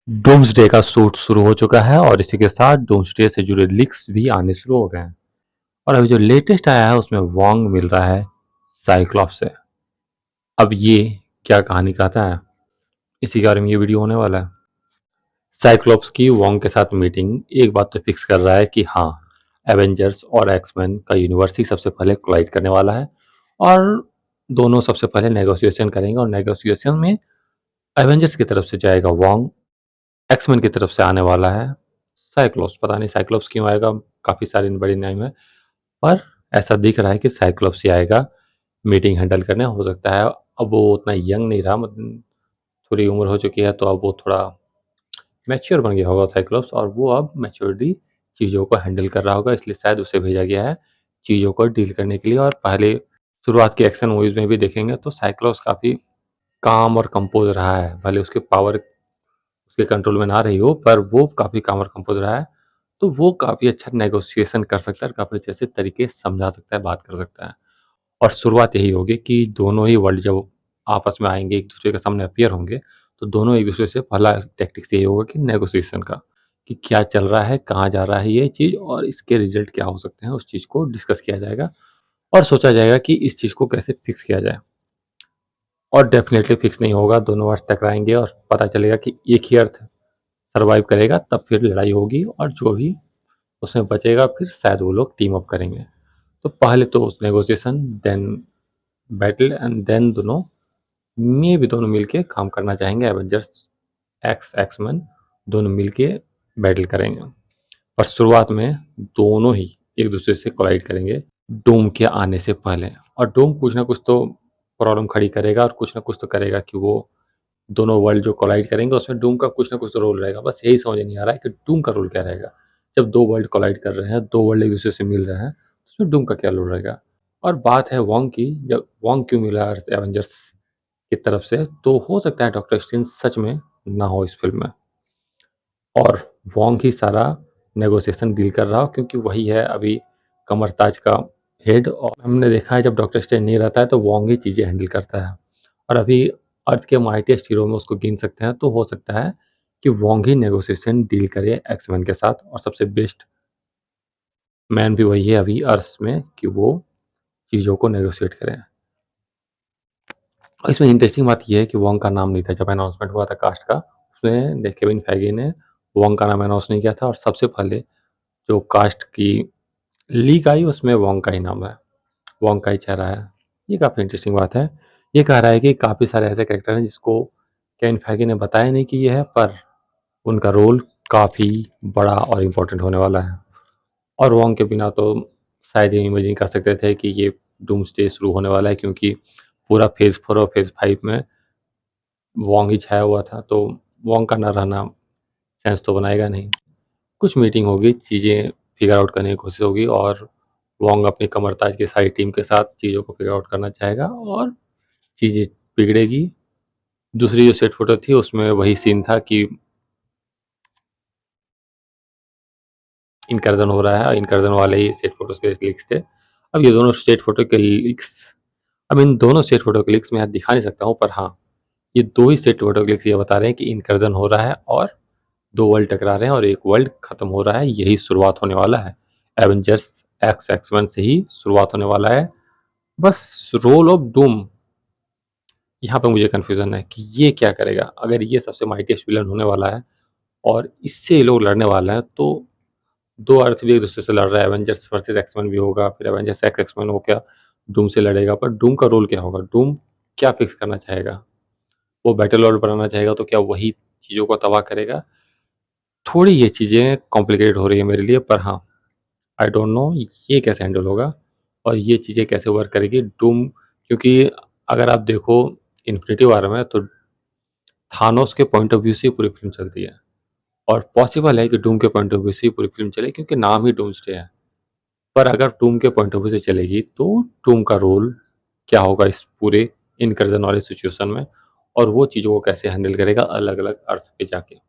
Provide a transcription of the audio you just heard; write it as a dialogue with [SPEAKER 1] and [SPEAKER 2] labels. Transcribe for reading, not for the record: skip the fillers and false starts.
[SPEAKER 1] Doomsday का shoot शुरू हो चुका है और इसी के साथ डूम्सडे से जुड़े लीक्स भी आने शुरू हो गए हैं। और अभी जो लेटेस्ट आया है उसमें वॉन्ग मिल रहा है साइक्लॉप्स से। अब ये क्या कहानी कहता है, इसी के बारे में ये वीडियो होने वाला है। साइक्लॉप्स की वॉन्ग के साथ मीटिंग एक बात तो फिक्स कर रहा है कि हाँ, एवेंजर्स और एक्समैन का यूनिवर्स ही सबसे पहले कोलाइड करने वाला है और दोनों सबसे पहले नेगोशिएशन करेंगे और नेगोशिएशन में एवेंजर्स की तरफ से जाएगा वॉन्ग, एक्समैन की तरफ से आने वाला है साइक्लोप्स। पता नहीं साइक्लोप्स क्यों आएगा, काफ़ी सारे बड़े नेम है, पर ऐसा दिख रहा है कि साइक्लोप्स ही आएगा मीटिंग हैंडल करने। हो सकता है अब वो उतना यंग नहीं रहा, मतलब थोड़ी उम्र हो चुकी है, तो अब वो थोड़ा मैच्योर बन गया होगा साइक्लोप्स और वो अब मैच्योरिटी चीज़ों को हैंडल कर रहा होगा, इसलिए शायद उसे भेजा गया है चीज़ों को डील करने के लिए। और पहले शुरुआत की एक्शन मूवीज़ में भी देखेंगे तो साइक्लोप्स काफ़ी काम और कंपोज रहा है, भले उसकी पावर उसके कंट्रोल में ना रही हो, पर वो काफ़ी काम और कंपोज रहा है। तो वो काफ़ी अच्छा नेगोशिएशन कर सकता है और काफ़ी अच्छे से तरीके से समझा सकता है, बात कर सकता है। और शुरुआत यही होगी कि दोनों ही वर्ल्ड जब आपस में आएँगे, एक-दूसरे के सामने अपीयर होंगे, तो दोनों एक-दूसरे से पहला टैक्टिक्स यही होगा कि नेगोशिएशन का, कि क्या चल रहा है, कहाँ जा रहा है ये चीज़ और इसके रिज़ल्ट क्या हो सकते हैं, उस चीज़ को डिस्कस किया जाएगा और सोचा जाएगा कि इस चीज़ को कैसे फिक्स किया जाए। और डेफ़िनेटली फिक्स नहीं होगा, दोनों अर्थ टकराएँगे और पता चलेगा कि एक ही अर्थ सर्वाइव करेगा, तब फिर लड़ाई होगी और जो भी उसमें बचेगा फिर शायद वो लोग टीम अप करेंगे। तो पहले तो उस negotiation, then battle and then दोनों में भी दोनों मिलके काम करना चाहेंगे। एवेंजर्स एक्समैन दोनों मिलके बैटल करेंगे और शुरुआत में दोनों ही एक दूसरे से कोलाइड करेंगे डूम के आने से पहले। और डूम कुछ ना कुछ तो प्रॉब्लम खड़ी करेगा और कुछ ना कुछ तो करेगा कि वो दोनों वर्ल्ड जो कोलाइड करेंगे उसमें डूम का कुछ ना कुछ तो रोल रहेगा। बस यही समझ नहीं आ रहा है कि डूम का रोल क्या रहेगा। जब दो वर्ल्ड कोलाइड कर रहे हैं, दो वर्ल्ड एक दूसरे से मिल रहे हैं, तो उसमें डूम का क्या रोल रहेगा। और बात है वॉन्ग की, जब वॉन्ग क्यों मिला एवेंजर्स की तरफ से, तो हो सकता है डॉक्टर स्ट्रेंज सच में ना हो इस फिल्म में और वॉन्ग ही सारा नेगोशिएशन डील कर रहा हो, क्योंकि वही है अभी कमरताज का हेड। और हमने देखा है जब डॉक्टर स्ट्रेंज नहीं रहता है तो वॉन्ग ही चीज़ें हैंडल करता है और अभी अर्थ के माइटीएस्ट हीरो में उसको गिन सकते हैं। तो हो सकता है कि वॉन्ग ही नेगोशिएशन डील करे एक्समैन के साथ और सबसे बेस्ट मैन भी वही है अभी अर्थ में कि वो चीज़ों को नेगोशिएट करें। और इसमें इंटरेस्टिंग बात ये है कि वॉन्ग का नाम नहीं था जब अनाउंसमेंट हुआ था कास्ट का, उसमें केविन फैगी ने वॉन्ग का नाम अनाउंस नहीं किया था और सबसे पहले जो कास्ट की लीक आई उसमें वॉन्ग का ही नाम है, वॉन्ग का ही चेहरा है। ये काफ़ी इंटरेस्टिंग बात है। ये कह रहा है कि काफ़ी सारे ऐसे कैरेक्टर हैं जिसको केविन फैगी ने बताया नहीं कि ये है, पर उनका रोल काफ़ी बड़ा और इम्पोर्टेंट होने वाला है। और वॉन्ग के बिना तो शायद ये इमेजिन कर सकते थे कि ये डूम्सडे शुरू होने वाला है, क्योंकि पूरा फेज़ 4 और फेज़ 5 में वॉन्ग ही छाया हुआ था, तो वॉन्ग का ना रहना सेंस तो बनाएगा नहीं। कुछ मीटिंग होगी, चीज़ें फिगर आउट करने की कोशिश होगी और वॉन्ग अपनी कमरताज की सारी टीम के साथ चीज़ों को फिगर आउट करना चाहेगा और चीज़ें बिगड़ेगी। दूसरी जो सेट फ़ोटो थी उसमें वही सीन था कि इनकर्जन हो रहा है और इनकर्जन वाले ही सेट फ़ोटोज़ के लीक्स थे। अब ये दोनों सेट फ़ोटो के लीक्स, अब इन दोनों सेट फ़ोटो के लीक्स मैं यहाँ दिखा नहीं सकता हूँ, पर हाँ, ये 2 ही सेट फ़ोटो के लीक्स ये बता रहे हैं कि इनकर्जन हो रहा है और 2 वर्ल्ड टकरा रहे हैं और एक वर्ल्ड खत्म हो रहा है, यही शुरुआत होने वाला है। एवेंजर्स एक्स-एक्स-1 से ही शुरुआत होने वाला है। बस रोल ऑफ डूम, यहाँ पे मुझे कन्फ्यूज़न है कि ये क्या करेगा? अगर ये सबसे माइटीएस्ट विलन होने वाला है और इससे ये लोग लड़ने वाले हैं, तो 2 अर्थ भी एक-दूसरे से लड़ रहा है, एवेंजर्स वर्सेस एक्स-मेन भी होगा, फिर एवेंजर्स एक्स-एक्स-मेन हो क्या डूम से लड़ेगा, पर डूम का रोल क्या होगा? डूम क्या फिक्स करना चाहेगा? वो बैटल लॉर्ड बनाना चाहेगा तो क्या वही चीज़ों को तबाह करेगा? थोड़ी ये चीज़ें कॉम्प्लिकेटेड हो रही है मेरे लिए, पर हाँ, आई डोंट नो ये कैसे हैंडल होगा और ये चीज़ें कैसे वर्क करेगी डूम। क्योंकि अगर आप देखो इन्फिनिटी वॉर में तो थानोस के पॉइंट ऑफ व्यू से ही पूरी फ़िल्म चलती है और पॉसिबल है कि डूम के पॉइंट ऑफ व्यू से ही पूरी फ़िल्म चले, क्योंकि नाम ही डूम्सडे है। पर अगर डूम के पॉइंट ऑफ व्यू से चलेगी तो डूम का रोल क्या होगा इस पूरे इनकर्जन वाली सिचुएशन में और वो चीज़ों को कैसे हैंडल करेगा अलग-अलग अर्थ पे जाके।